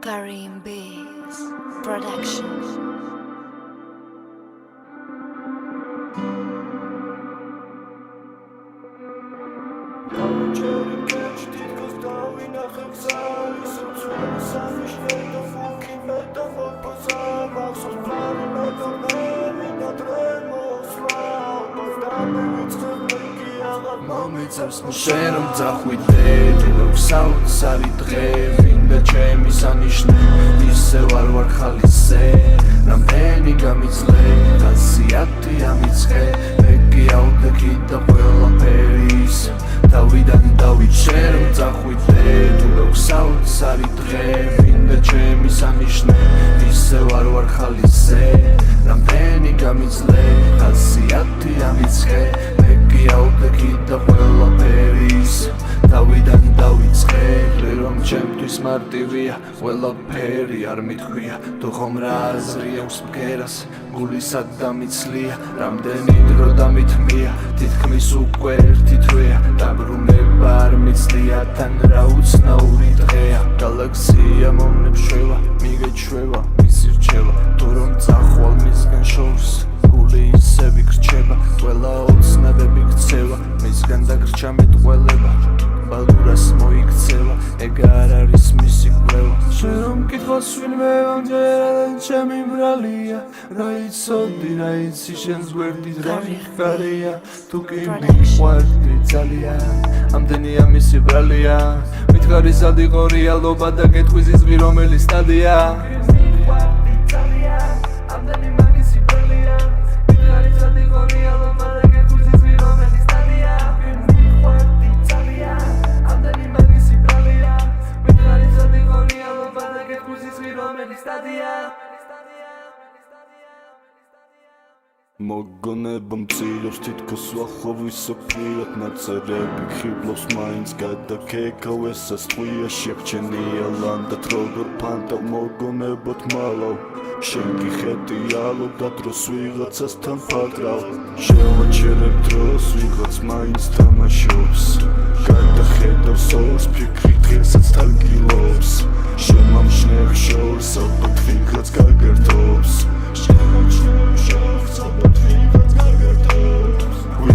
Karim Bees Production. შენ რომ წახვიდე თუ საოცარი დღე მინდა ჩემი სანიშნე ისე ვარ ხალისე რამდენი გამიძლე ხასიათი ამიწყე მე გიავდე კიდე ყველაფერი ისე თავიდან დავით შენ რომ წახვიდე თუ საოცარი დღე მინდა ჩემი სანიშნე ისე ვარ ხალისე რამდენი გამიძლე ხასიათი ამიწყე მე გიავდე კიდე ყველაფერი ისე თავიდან დავიწყე რომ ჩემთვის მარტივია ყველაფერი არ მithქვია თუ ხომ რა აზრი აქვს ბგერას გულისა დამიცლია რამდენი დრო დამithმია თითქმის უკვე ერთი თვეა დაბრუნება არ მიცდია თან რა უცნაური დღეა გალაქსია მომნებშევა მიგეჩვევა მისი რჩევა თუ რომ წახვალ მისგან შორს გული ისე ვიგრჩება ყველა ოცნებები გქცევა მისგან დაგრჩა მეტყველება ბალურას მოიქცევა ეგ არ არის მისი კვლევა შენ რომ მკითხავს ვინმე ამჯერადად ჩემი ბრალია რა იცოდი რა იცი შენს გვერდით რა მიხარია თუ კი მიყვარდი ძალიან ამდენია მისი ბრალია მითხარი სად იყო რეალობა და გეტყვის ის ღი რომელი სტადია მიყვარდი ძალიან ამდენი მაგისი ბრალია მითხარი სად იყო რეალობა და გეტყვის ის ღი რომელი სტადია მოგონება მწირებს თითქოს ვახოვის სოფლიოთ ნაწერები ხიბლობს მაინც გადაქეკავ ესას ტყვია შეღჩენია ლანდად როგორ ფანტავ მოგონებოთ მალავ შენ გიხედიალობ და დროს ვიღაცასთან ფაკრავ შევაჩერებ დროს ვიღაც მაინც თამაშობს გადახედავ სოლს ფიქრი დღესაც თარგილობს შენ მომშნევ შორს ალბათ ვიღაც გაგერთობს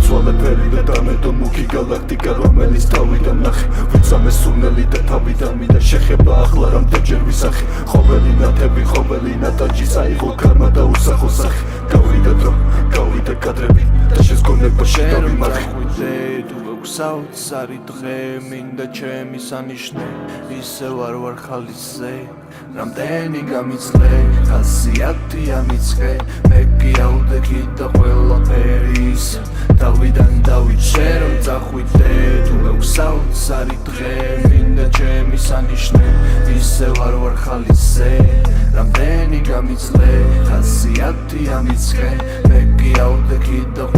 ვიცვალებერი და დამედო მუქი გალაქტიკა რომელიც თავიდან ნახე ვიცამე სუნელი და თავიდან მინდა შეხება ახლა რამდენჯერ ვისახე ყოველი ნათები ყოველი ნატაჯი საიღო კარმა და უსახო სახე გავიდა დრო გავიდა კადრები და შენს გონებაში დავიმარხე საოცარი დღე მინდა ჩემი სანიშნე ისე ვარ ხალისე რამდენი გამიძლე ხასიათი ამიწყე მე გიავდე კიდე ყველაფერი ისე თავიდან დავით შენ რომ წახვიდე თუ საოცარი დღე მინდა ჩემი სანიშნე ისე ვარ ხალისე რამდენი გამიძლე ხასიათი ამიწყე მე გიავდე კიდე